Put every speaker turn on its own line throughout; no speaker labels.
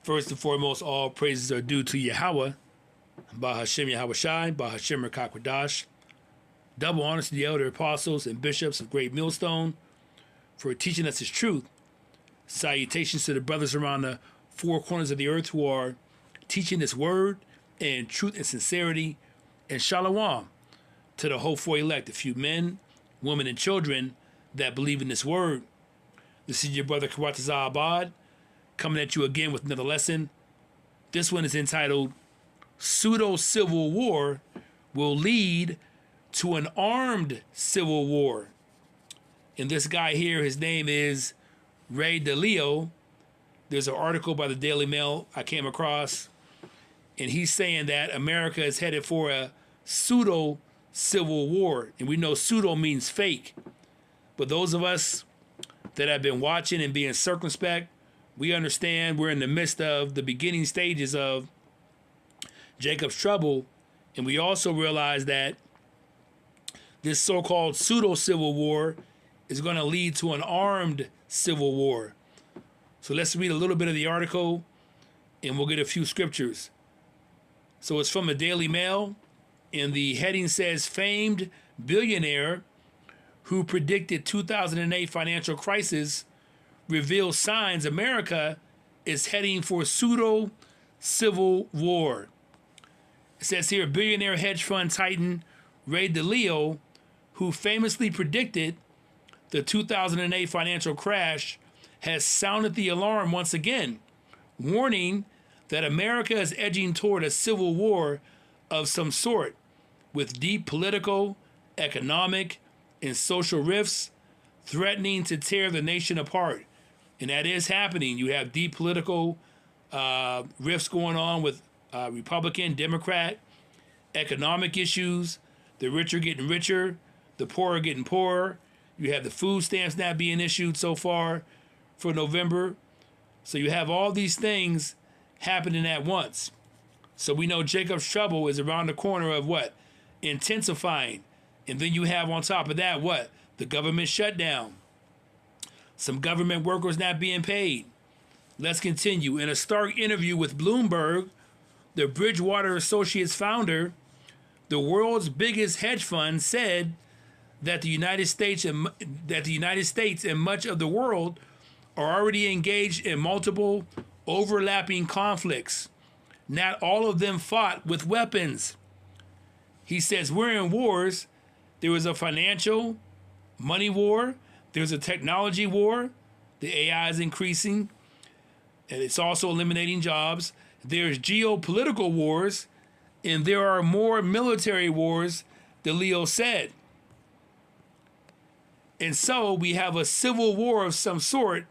First and foremost, all praises are due to Yahweh, Bahashem Yahweh Shai, Bahashem Rakakwadash. Double honors to the elder apostles and bishops of Great Millstone for teaching us his truth. Salutations to the brothers around the four corners of the earth who are teaching this word in truth and sincerity. And shalom to the hopeful elect, a few men, women, and children that believe in this word. This is your brother Kawataza Abad, coming at you again with another lesson. This one is entitled Pseudo-Civil War Will Lead to an Armed Civil War. And this guy here, his name is Ray DeLeo. There's an article by the Daily Mail I came across, and he's saying that America is headed for a pseudo-civil war. And we know pseudo means fake. But those of us that have been watching and being circumspect, we understand we're in the midst of the beginning stages of Jacob's trouble. And we also realize that this so-called pseudo-civil war is going to lead to an armed civil war. So let's read a little bit of the article, and we'll get a few scriptures. So it's from the Daily Mail, and the heading says, famed billionaire who predicted 2008 financial crisis reveals signs America is heading for pseudo-civil war. It says here, billionaire hedge fund titan Ray DeLeo, who famously predicted the 2008 financial crash, has sounded the alarm once again, warning that America is edging toward a civil war of some sort, with deep political, economic, and social rifts threatening to tear the nation apart. And that is happening. You have deep political rifts going on with Republican, Democrat, economic issues. The rich are getting richer, the poor are getting poorer. You have the food stamps not being issued so far for November. So you have all these things happening at once. So we know Jacob's trouble is around the corner of what? Intensifying. And then you have on top of that what? The government shutdown. Some government workers not being paid. Let's continue. In a stark interview with Bloomberg, the Bridgewater Associates founder, the world's biggest hedge fund, said that the United States and much of the world are already engaged in multiple overlapping conflicts. Not all of them fought with weapons. He says we're in wars. There was a financial money war. There's a technology war. The AI is increasing, and it's also eliminating jobs. There's geopolitical wars, and there are more military wars, DeLeo said. And so we have a civil war of some sort,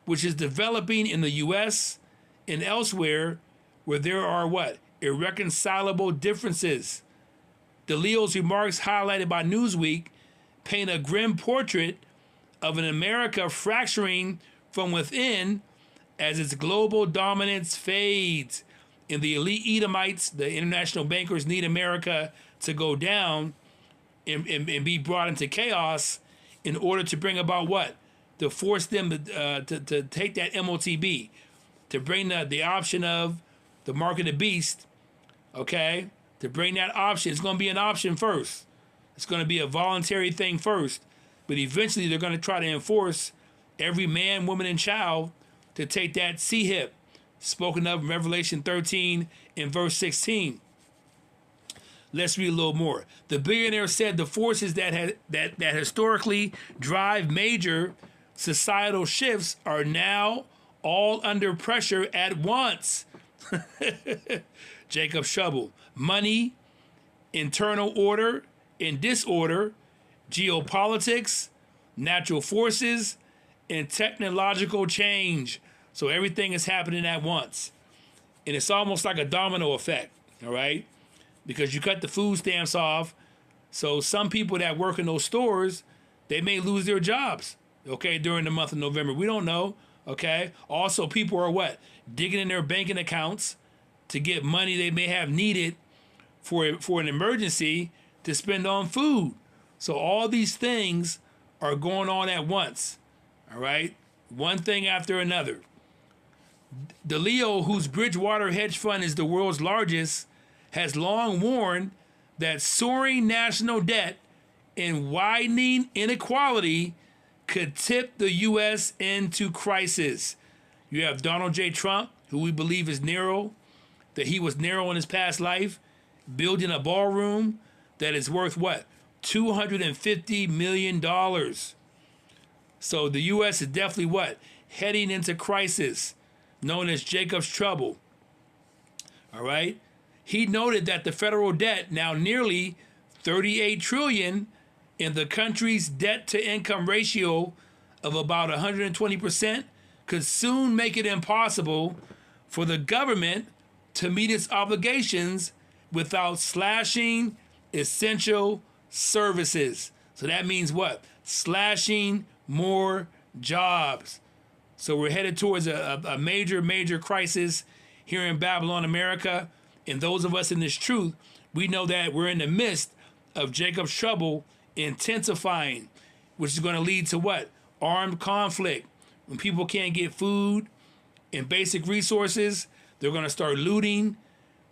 which is developing in the U.S. and elsewhere, where there are what? Irreconcilable differences. DeLeo's remarks, highlighted by Newsweek, paint a grim portrait of an America fracturing from within as its global dominance fades. And the elite Edomites, the international bankers, need America to go down and be brought into chaos in order to bring about what? To force them to take that MOTB, to bring the option of the mark of the beast, okay? To bring that option. It's going to be an option first. It's going to be a voluntary thing first. But eventually they're going to try to enforce every man, woman, and child to take that CHIP, spoken of in Revelation 13 and verse 16. Let's read a little more. The billionaire said the forces that historically drive major societal shifts are now all under pressure at once. Jacob's trouble. Money, internal order and disorder, geopolitics, natural forces, and technological change. So everything is happening at once. And it's almost like a domino effect, all right? Because you cut the food stamps off, so some people that work in those stores, they may lose their jobs, okay, during the month of November. We don't know, okay? Also, people are what? Digging in their banking accounts to get money they may have needed for an emergency to spend on food. So all these things are going on at once, all right? One thing after another. The Leo, whose Bridgewater hedge fund is the world's largest, has long warned that soaring national debt and widening inequality could tip the U.S. into crisis. You have Donald J. Trump, who we believe is narrow, that he was narrow in his past life, building a ballroom that is worth what? $250 million. So the U.S. is definitely what? Heading into crisis, known as Jacob's Trouble. All right? He noted that the federal debt, now nearly $38 trillion, and the country's debt-to-income ratio of about 120% could soon make it impossible for the government to meet its obligations without slashing essential services. So that means what? Slashing more jobs. So we're headed towards a major, major crisis here in Babylon, America. And those of us in this truth, we know that we're in the midst of Jacob's trouble intensifying, which is going to lead to what? Armed conflict. When people can't get food and basic resources, they're going to start looting.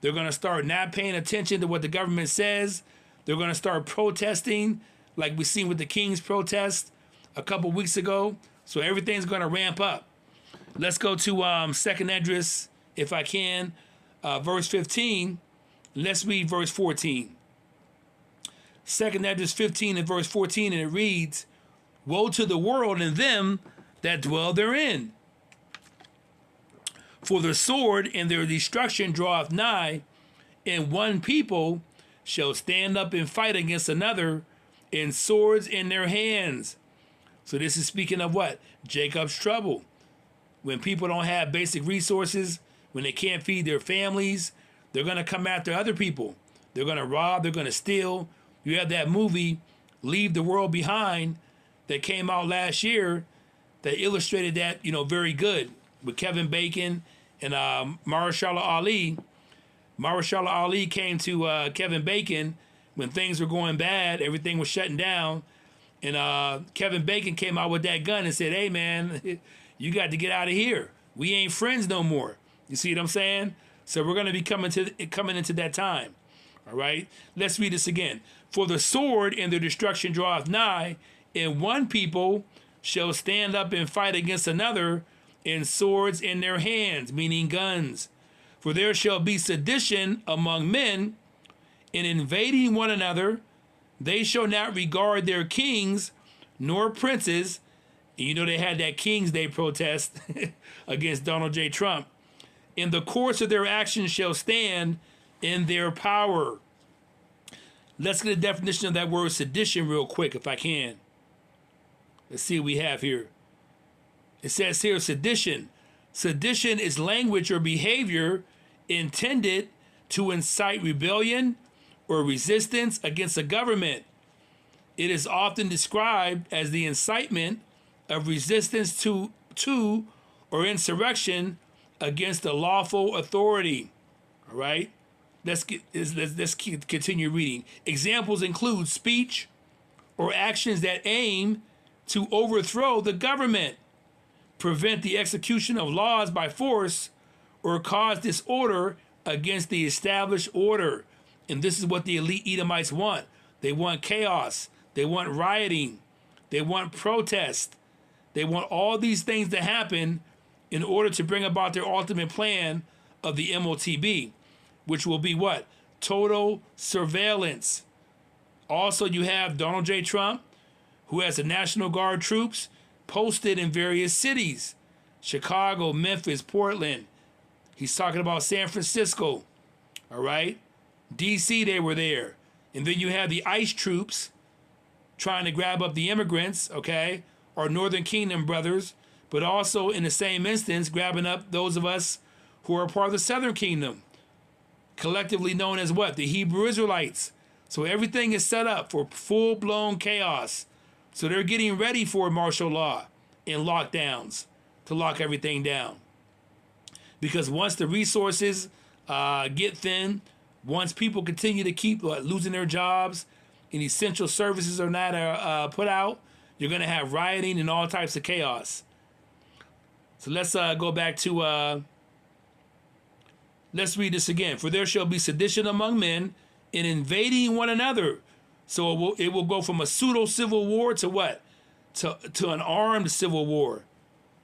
They're going to start not paying attention to what the government says. They're going to start protesting, like we seen with the King's protest a couple weeks ago. So everything's going to ramp up. Let's go to Second Esdras, if I can, verse 15. Let's read verse 14. Second Esdras 15 and verse 14, and it reads, "Woe to the world and them that dwell therein. For the sword and their destruction draweth nigh, and one people shall stand up and fight against another, and swords in their hands." So this is speaking of what? Jacob's trouble. When people don't have basic resources, when they can't feed their families, they're going to come after other people. They're going to rob, they're going to steal. You have that movie, Leave the World Behind, that came out last year that illustrated that, very good, with Kevin Bacon and Mahershala Ali. Mahershala Ali came to Kevin Bacon when things were going bad, everything was shutting down, and Kevin Bacon came out with that gun and said, "Hey man, you got to get out of here. We ain't friends no more." You see what I'm saying? So we're going to be coming into that time. All right, let's read this again. "For the sword and their destruction draweth nigh, and one people shall stand up and fight against another, and swords in their hands," meaning guns. "For there shall be sedition among men, in invading one another. They shall not regard their kings nor princes." And they had that King's Day protest against Donald J. Trump. "In the course of their actions shall stand in their power." Let's get a definition of that word sedition real quick, if I can. Let's see what we have here. It says here, sedition. Sedition is language or behavior intended to incite rebellion or resistance against a government. It is often described as the incitement of resistance to or insurrection against a lawful authority. All right? Let's continue reading. Examples include speech or actions that aim to overthrow the government, prevent the execution of laws by force, or cause disorder against the established order. And this is what the elite Edomites want. They want chaos. They want rioting. They want protest. They want all these things to happen in order to bring about their ultimate plan of the MOTB, which will be what? Total surveillance. Also, you have Donald J. Trump, who has the National Guard troops posted in various cities. Chicago, Memphis, Portland. He's talking about San Francisco. All right? D.C., they were there. And then you have the ICE troops trying to grab up the immigrants, okay, our Northern Kingdom brothers, but also in the same instance, grabbing up those of us who are part of the Southern Kingdom, collectively known as what? The Hebrew Israelites. So everything is set up for full-blown chaos. So they're getting ready for martial law and lockdowns to lock everything down. Because once the resources get thin, once people continue to keep losing their jobs and essential services are not put out, you're going to have rioting and all types of chaos. So let's go back to, let's read this again. For there shall be sedition among men in invading one another. So it will go from a pseudo-civil war to what? To an armed civil war.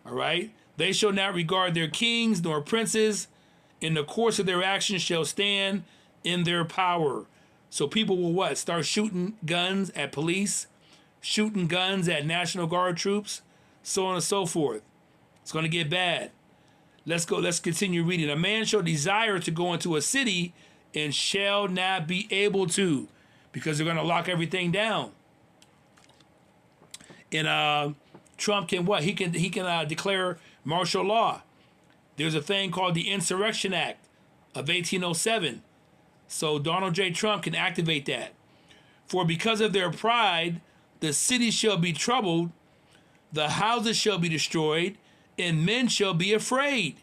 All right? They shall not regard their kings nor princes. In the course of their actions shall stand in their power. So people will what? Start shooting guns at police, shooting guns at National Guard troops, so on and so forth. It's going to get bad. Let's go. Let's continue reading. A man shall desire to go into a city and shall not be able to, because they're going to lock everything down. And Trump can what? He can declare martial law. There's a thing called the Insurrection Act of 1807. So Donald J. Trump can activate that. For because of their pride, the city shall be troubled, the houses shall be destroyed, and men shall be afraid.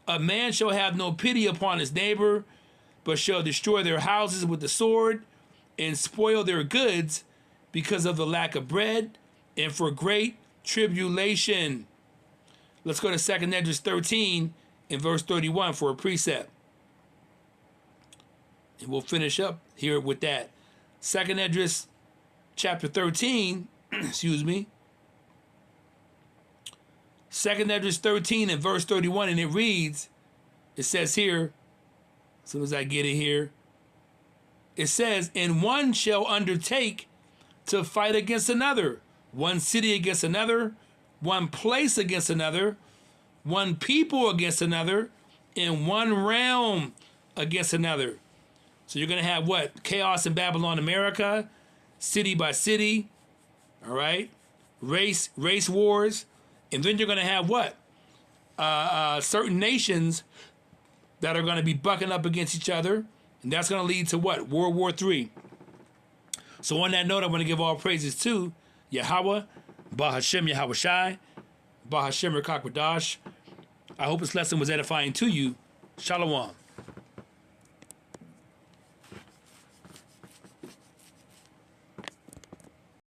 A man shall have no pity upon his neighbor, but shall destroy their houses with the sword and spoil their goods because of the lack of bread and for great tribulation. Let's go to 2 Esdras 13 and verse 31 for a precept. And we'll finish up here with that. 2 Esdras chapter 13, excuse me. 2 Esdras 13 and verse 31, and it reads, it says here, as soon as I get it here, it says, and one shall undertake to fight against another, one city against another, one place against another, one people against another, and one realm against another. So you're going to have what? Chaos in Babylon, America, city by city, all right? Race wars. And then you're going to have what? Certain nations that are going to be bucking up against each other. And that's going to lead to what? World War III. So on that note, I'm going to give all praises to Yahweh, Bahashem Yahweh Shai, Bahashem Rakakwadash. I hope this lesson was edifying to you. Shalom.